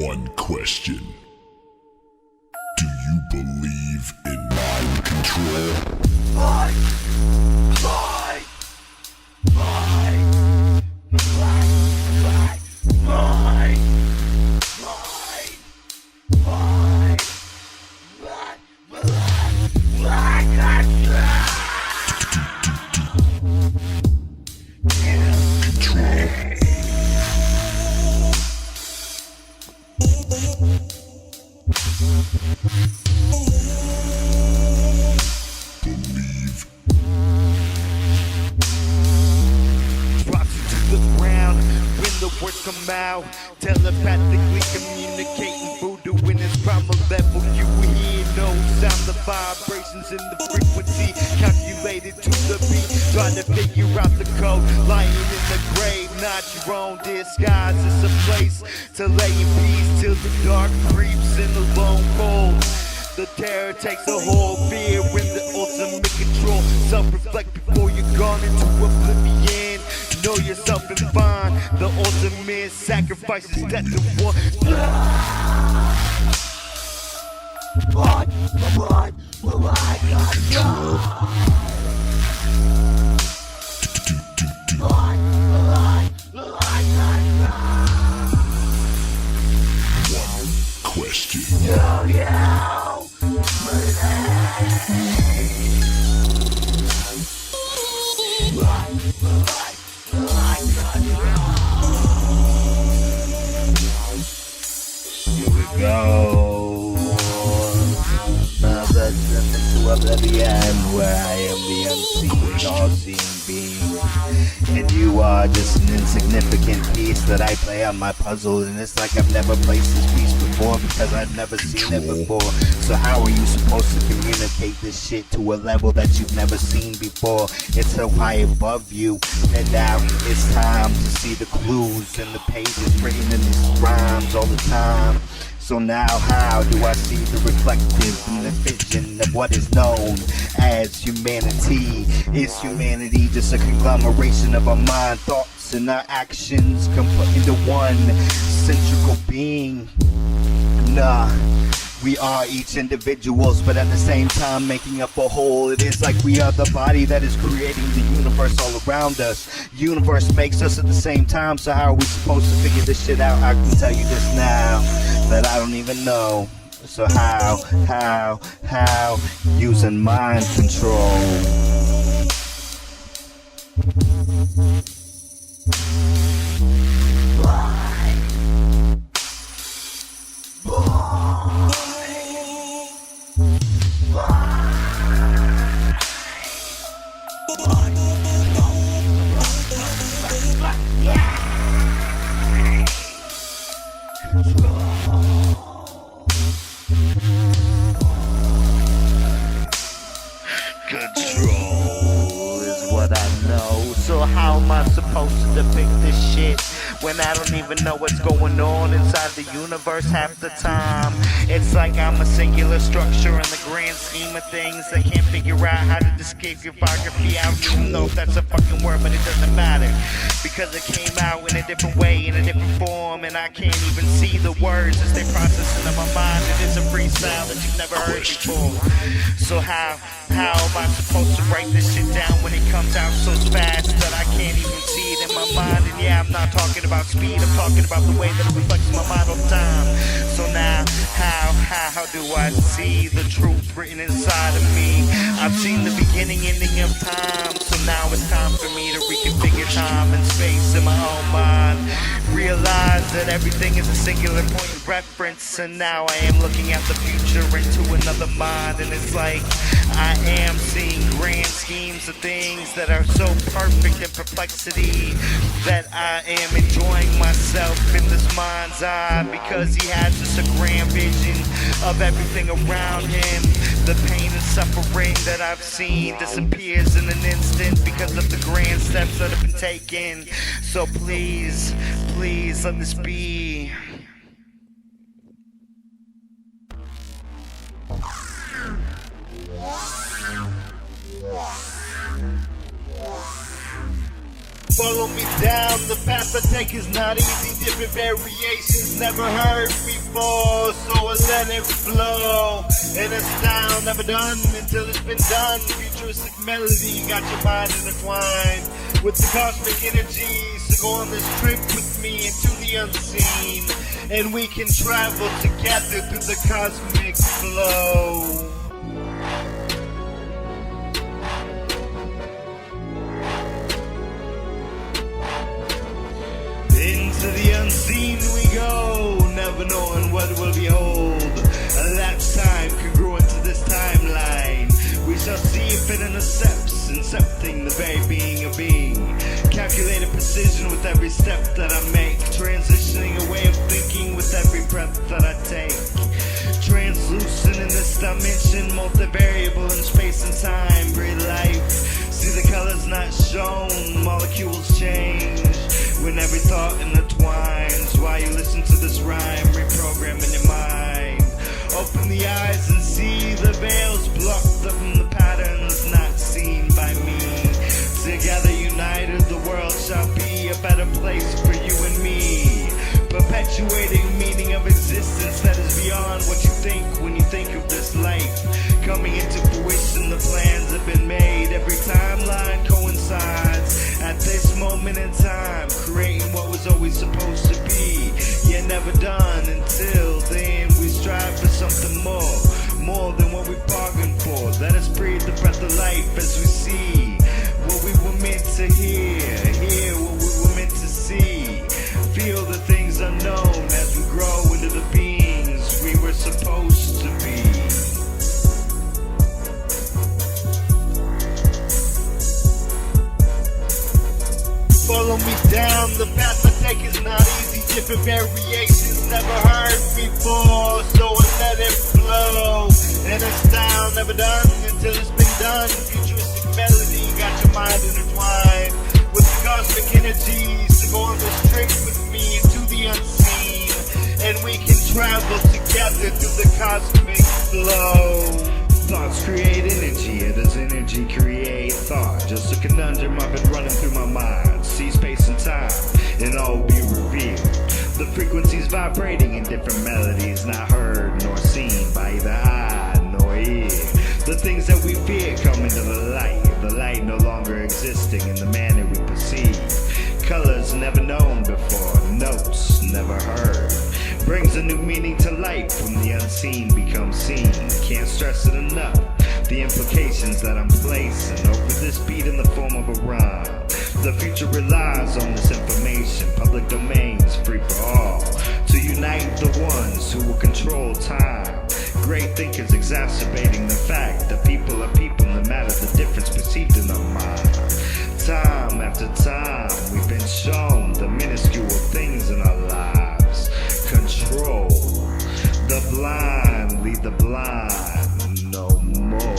One question. Do you believe in mind control? Mind Believe. Drops you to the ground when the words come out. Telepathically communicating voodoo in its primal level. You hear no sound, the vibrations in the frequency calculated to the beat. Try to figure out the code, lying in the grave, not your own disguise. It's a place to lay in peace till the dark creeps in the lone cold. The terror takes a whole fear when the ultimate control. Self-reflect before you're gone into oblivion. Know yourself and find the ultimate sacrifice is death to one. One question. Here we go. Another step into oblivion where I am the unseen, all-seeing being. And you are just an insignificant piece that I play on my puzzle. And it's like I've never placed this piece before because I've never seen it before. So how are you supposed to communicate this shit to a level that you've never seen before? It's so high above you. And now it's time to see the clues and the pages written in these rhymes all the time. So now how do I see the reflective and the vision of what is known as humanity? Is humanity just a conglomeration of our mind, thoughts, and our actions come put into one central being? Nah. We are each individuals, but at the same time making up a whole. It is like we are the body that is creating the universe all around us. Universe makes us at the same time, so how are we supposed to figure this shit out? I can tell you this now, that I don't even know. So how, using mind control. Control is what I know. So how am I supposed to depict this shit when I don't even know what's going on inside the universe half the time? It's like I'm a singular structure in the grand scheme of things. I can't figure out how to describe your biography. I don't even know if that's a fucking word, but it doesn't matter, because it came out in a different way, in a different form, and I can't even see the words as they processing in my mind. It is a freestyle that you've never heard before. So how am I supposed to write this shit down when it comes out so fast that I can't even see it in my mind? And yeah, I'm not talking about speed, I'm talking about the way that it reflects my mind all the time. So now, how do I see the truth written inside of me? I've seen the beginning, ending of time, so now it's time for me to reconfigure time and space in my own mind. Realize that everything is a singular point of reference, and now I am looking at the future into another mind, and it's like I am seeing grand schemes of things that are so perfect in perplexity that I am enjoying myself in this mind's eye, because he has just a grand vision of everything around him. The pain and suffering that I've seen disappears in an instant because of the grand steps that have been taken. So please let this be. Follow me down, the path I take is not easy. Different variations never heard before, so I let it flow. In a style never done until it's been done. Futuristic melody got your mind intertwined with the cosmic energy. So go on this trip with me into the unseen, and we can travel together through the cosmic flow. Into the unseen we go, never knowing what we'll behold. A lifetime congruent to this timeline. We shall see if it intercepts, incepting the very being of being. Calculated precision with every step that I make, transitioning a way of thinking with every breath that I take. Translucent in this dimension, multivariable in space and time. Breathe life, see the colors not shown, molecules change when every thought intertwines. While you listen to this rhyme, reprogramming your mind. Open the eyes and see the veils blocked up from the patterns not seen by me. Together united, the world shall be a better place for you and me. Perpetuating meaning of existence that is beyond what you think when you think of this life. Coming into fruition, the plans have been made. Every timeline coincides at this moment in time, creating what was always supposed to be, yet never done. Until then, we strive for something more than what we bargained for. Let us breathe the breath of life as we see what we were meant to hear what we were meant to see, feel the things unknown as we grow into the beings we were supposed to be. Follow me down, the path I take is not easy. Different variations never heard before, so I let it flow. In a style never done until it's been done. Futuristic melody got your mind intertwined with the cosmic energies. So go on this trip with me into the unseen, and we can travel together through the cosmic flow. Thoughts create energy, it does energy create thought. Just a conundrum I've been running through my mind. See space and time, and all will be revealed. The frequencies vibrating in different melodies, not heard nor seen by either eye nor ear. The things that we fear come into the light no longer existing in the manner we perceive. Colors never known before, notes never heard. Brings a new meaning to life when the unseen becomes seen. Can't stress it enough, the implications that I'm placing over this beat in the form of a rhyme. The future relies on this information, public domains free for all, to unite the ones who will control time. Great thinkers exacerbating the fact that people are people no matter the difference perceived in our mind. Time after time we've been shown the minuscule things in our lives. Control the blind, lead the blind no more.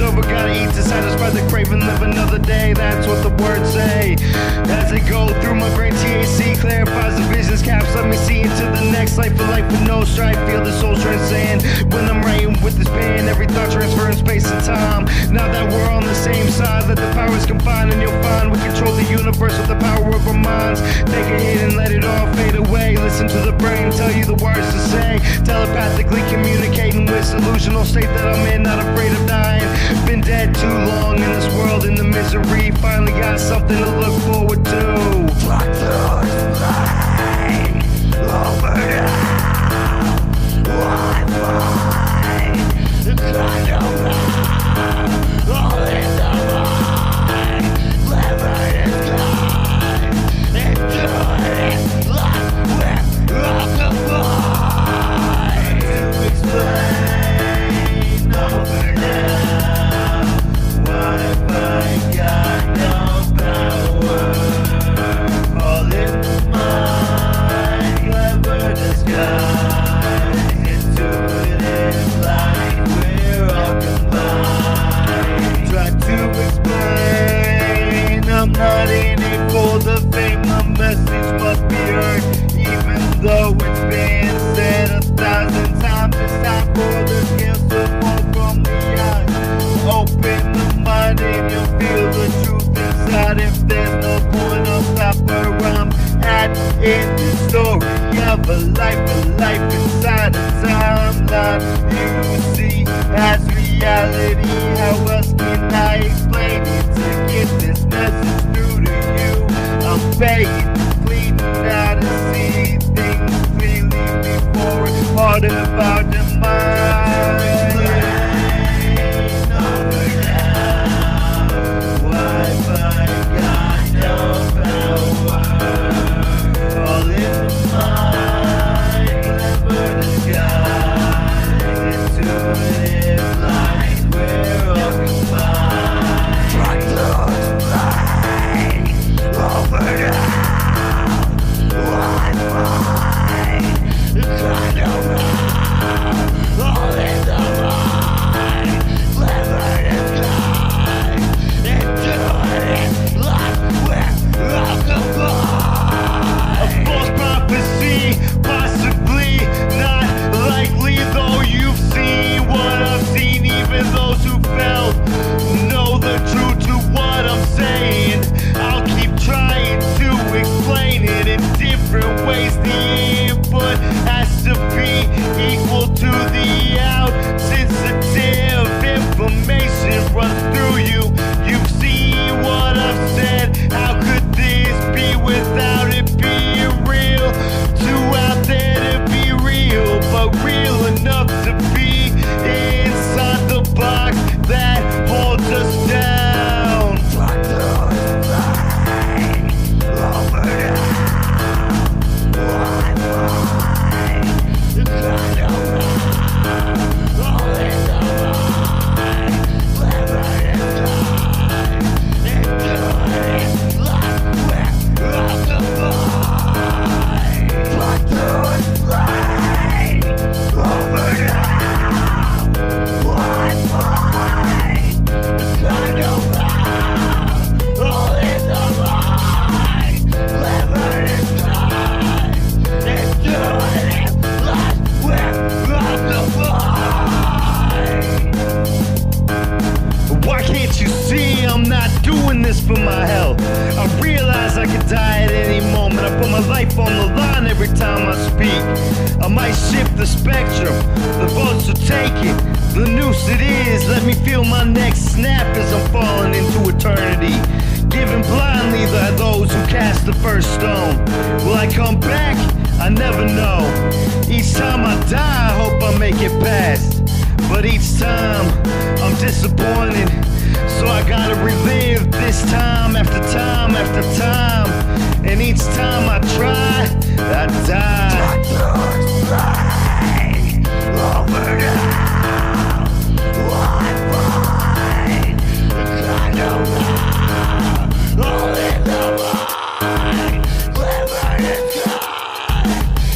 Over, gotta eat to satisfy the craving, live another day, that's what the words say. As they go through my brain, THC clarifies the visions, caps, let me see into the next life, a life with no strife, feel the soul transcend. When I'm writing with this pen, every thought transfer in space and time. Now that we're on the same side, let the powers combine and you'll find we control the universe with the power of our mind. minds. Take a hit and let it all fade away. Listen to the brain tell you the words to say. Telepathically communicating with delusional state that I'm in, not afraid of dying. Been dead too long in this world, in the misery. Finally got something to look forward to. Over now, Wi-Fi, the kind of love, all in the mind, clever disguise, intuitive love with rockabye. To explain over now, Wi-Fi got no power, all in the mind, clever disguise, intuitive light, we're all combined. Try to explain, I'm not in it for the fame, my message must be heard, even though it's been said 1,000 times. It's time for the skills to fall from the eyes. Open the mind and you'll feel the truth inside. If there's no point, I'll stop where I'm at in the story of a life inside a timeline. You see, as reality, how else can I explain it to get this message through to you? I'm begging, pleading now to see things clearly before it's part of our demise. Over now, Wi-Fi got no power, all in the mind, clever disguise, intuitive light, we're all combined. Try to explain over now, Wi-Fi, kind of love, all in the mind, clever disguise, intuitive light, we're all combined. A false prophecy, possibly not likely, though you've seen what I've seen. Even those who felt know the truth to what I'm saying. I'll keep trying to explain it in different ways. The input has to be equal to the out. Sensitive information runs through you. You've seen what I've said. How could this be without it being real? Too out there to be real, but real enough to be inside the box that holds us down. Over now, Wi-Fi, the kind of love, all in the mind, clever disguise, intuitive light, we're all combined. Try to explain over now, Wi-Fi, the kind of love, all in the mind, clever disguise, intuitive light, we're all combined. Why can't you see I'm not doing this for my health? I realize I could die at any moment. I put my life on the line every time I speak. I might shift the spectrum, the votes are taken. The noose it is, let me feel my neck snap as I'm falling into eternity. Given blindly by those who cast the first stone. Will I come back? I never know. Each time I die, I hope I make it past. But each time, I'm disappointed. So I gotta relive this time after time after time. And each time I try, I die. Over now, Wi-Fi, kind of love, all in the mind, clever disguise,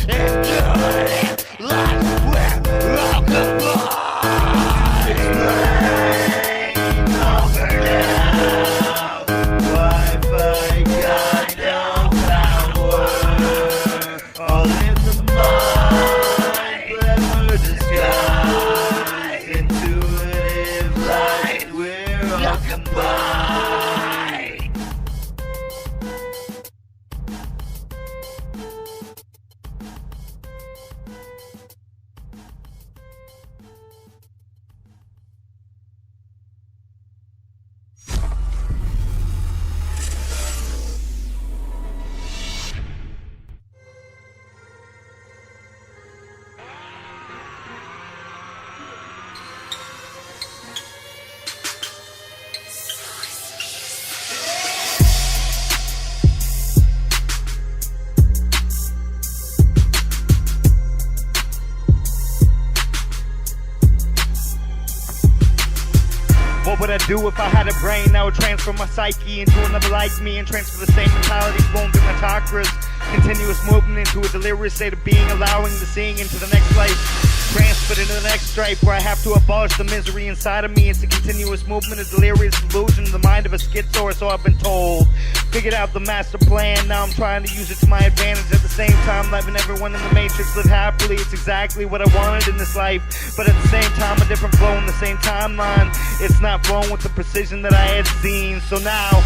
intuitive light, we're all combined. Explain over now, Wi-Fi got no power, all in would I do if I had a brain that would transfer my psyche into another like me and transfer the same mentality flowing through my chakras? Continuous movement into a delirious state of being, allowing the seeing into the next life. Transferred into the next stripe where I have to abolish the misery inside of me. It's a continuous movement, a delirious illusion in the mind of a schizo, or so I've been told. Figured out the master plan, now I'm trying to use it to my advantage. At the same time, letting everyone in the matrix live happily. It's exactly what I wanted in this life, but at the same time, a different flow in the same timeline. It's not flowing with the precision that I had seen. So now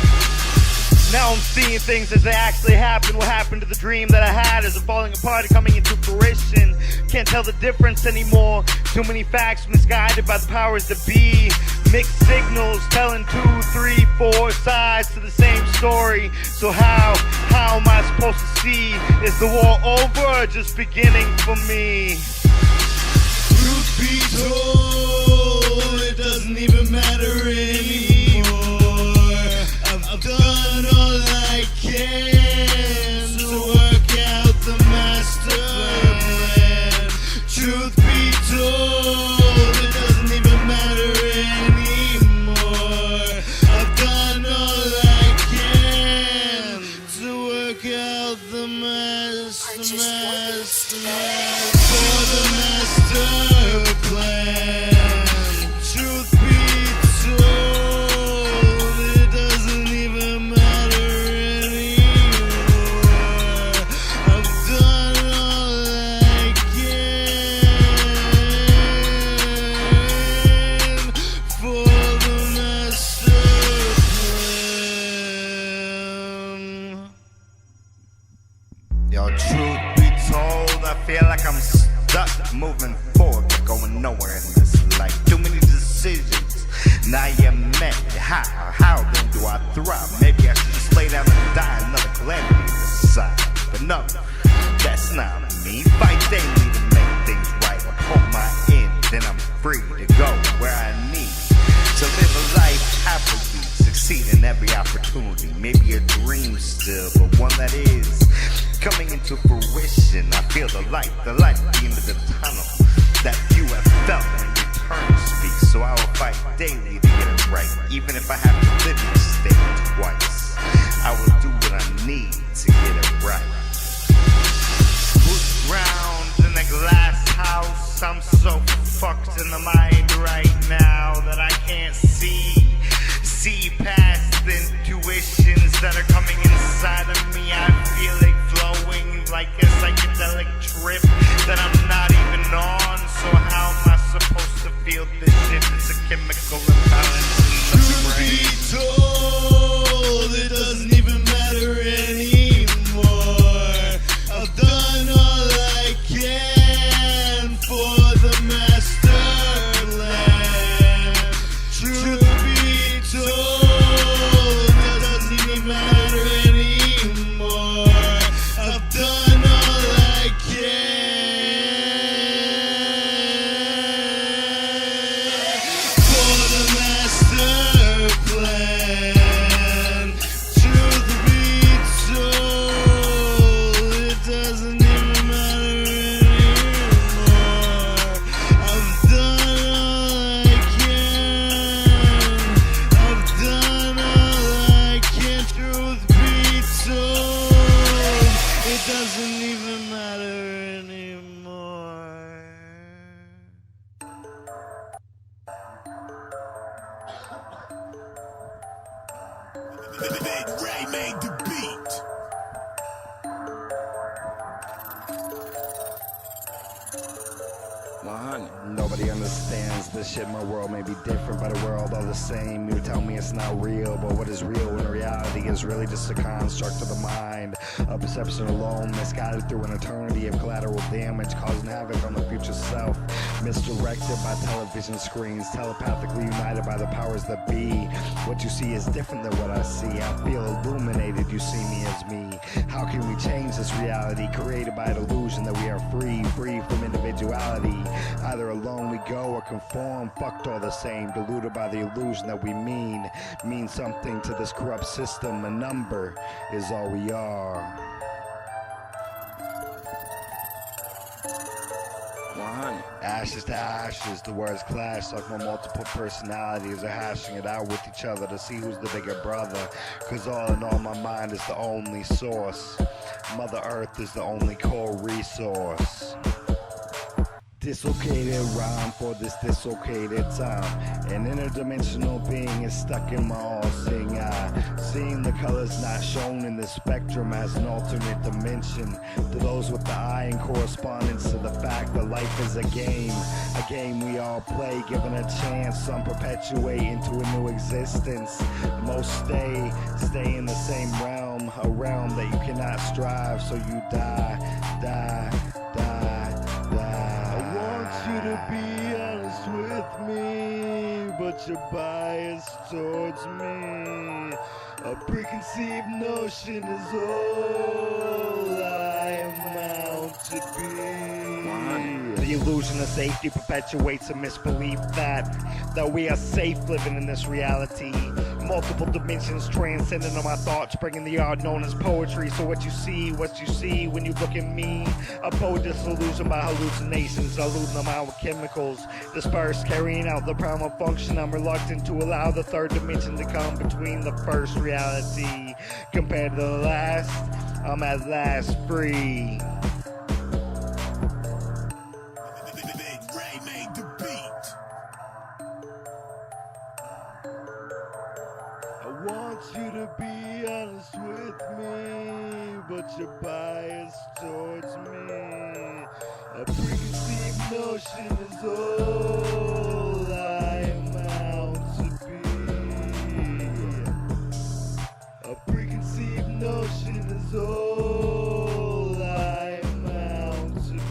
I'm seeing things as they actually happen. What happened to the dream that I had is falling apart and coming into fruition. Can't tell the difference anymore. Too many facts misguided by the powers that be. Mixed signals telling 2, 3, 4 sides to the same story. So how am I supposed to see? Is the war over or just beginning for me? Truth be told, it doesn't even matter anymore. I've done all I can to work out the master plan. Truth be told, it doesn't even matter anymore. I've done all I can to work out the master plan. Truth be told, it doesn't even matter anymore. I've done all I can for the master plan. Yo, truth be told, I feel like I'm stuck moving forward, but going nowhere in this life. Too many decisions, now you're met. How then do I thrive? Maybe I should just lay down and die, another calamity inside. But no, that's not me. Fight daily to make things right. I hold my end, then I'm free to go where I need to live a life happily, succeed in every opportunity. Maybe a dream still, but one that is coming into fruition. I feel the light at the end of the tunnel that you have felt when your turn speaks. So I will fight daily to get it right, even if I have to live in this state twice. I will do what I need to get it right. Roots ground in a glass house. I'm so fucked in the mind right now that I can't see past the intuitions that are coming inside of me. I feel it flowing like a psychedelic trip that I'm not even on. So how am I supposed to feel this shit? It's a chemical imbalance in the brain. Truth be told, it doesn't even matter anymore. I've done all I can for the master plan. Truth be told, it doesn't even matter anymore. I've done all I can for the master plan. Truth be told, it doesn't even matter anymore. I've done all I can. I've done all I can. Truth be told, it doesn't even matter anymore. Big Ray made the beat. Nobody understands this shit. My world may be different, but the world all the same. You tell me it's not real, but what is real when reality is really just a construct of the mind. A perception alone, misguided through an eternity of collateral damage, causing havoc on the future self. Misdirected by television screens, telepathically united by the powers that be. What you see is different than what I see. I feel illuminated, you see me as me. How can we change this reality created by an illusion that we are free from individuality? Either alone we go or conform, fucked all the same, deluded by the illusion that we mean something to this corrupt system. A number is all we are. 100. Ashes to ashes, the words clash like my multiple personalities are hashing it out with each other to see who's the bigger brother. Cause all in all, my mind is the only source. Mother Earth is the only core resource. Dislocated rhyme for this dislocated time. An interdimensional being is stuck in my all-seeing eye, seeing the colors not shown in the spectrum as an alternate dimension. To those with the eye in correspondence to the fact that life is a game we all play, given a chance, some perpetuate into a new existence. Most stay in the same realm, a realm that you cannot strive, so you die. You to be honest with me, but you're biased towards me. A preconceived notion is all I amount to be. The illusion of safety perpetuates a misbelief that we are safe living in this reality. Multiple dimensions transcending on my thoughts, bringing the art known as poetry. So what you see when you look at me. A poet disillusioned by hallucinations, eluding them out with chemicals dispersed, carrying out the primal function. I'm reluctant to allow the third dimension to come between the first reality. Compared to the last, I'm at last free. Big Ray made the beat. I want you to be honest with me, but you're biased towards me. A preconceived notion is all I amount to be. A preconceived notion is all I amount to be.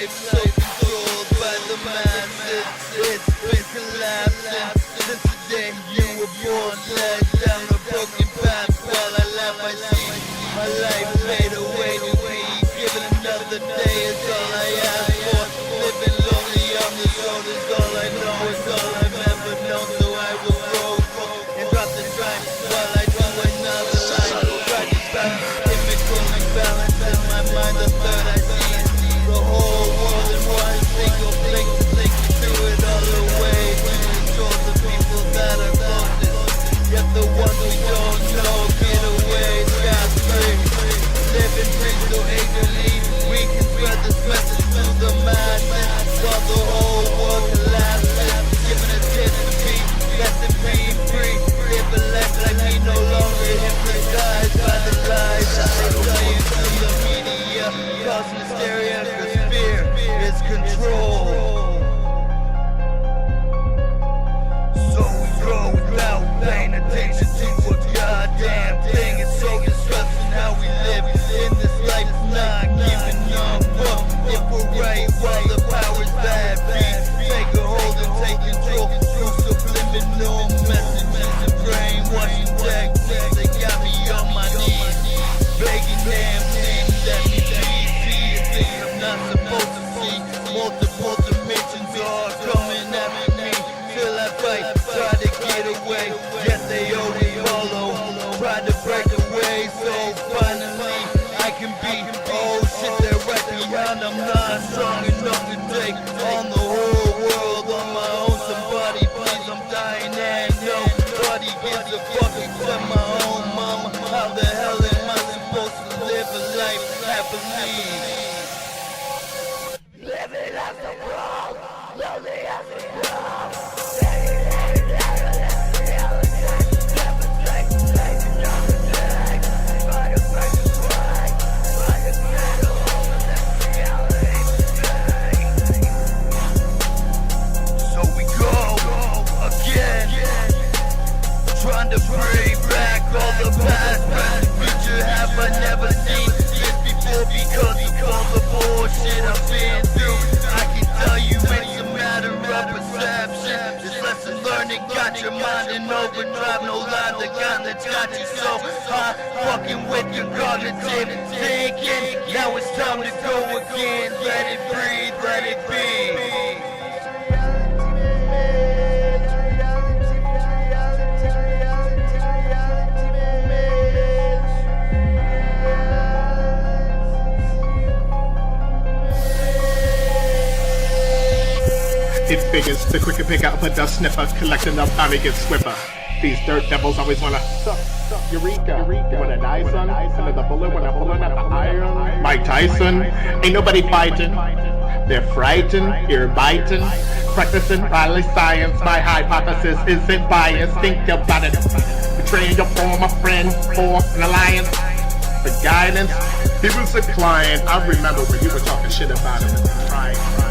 So controlled by the masses, it's been collapsing since the day you were born. Led down a broken path while I laugh, I see my life fade away to be given another day is all I ask for. Living lonely on this road is all I know, it's all I've ever known. So I will grow and drop the track while I do another line. Try to balance chemical imbalance in my mind. The third I see the whole world in one single blink to do it all away. To control the people that are closest, yet the ones we don't know. the gun that's got you so high, fucking with your cognitive thinking. Now it's time to go again. Let it breathe, let it be. It's biggest, the quicker pick up a dust sniffer, collecting up time it gets swiffer. These dirt devils always wanna Eureka. You wanna die, son? Another bullet when I'm pulling out the iron. Mike Tyson, ain't nobody fighting. They're frightened, ear biting. Practicing violent science, my hypothesis isn't biased. Think about it. Betraying your former friend for an alliance. For guidance, he was a client. I remember when you were talking shit about him. Right.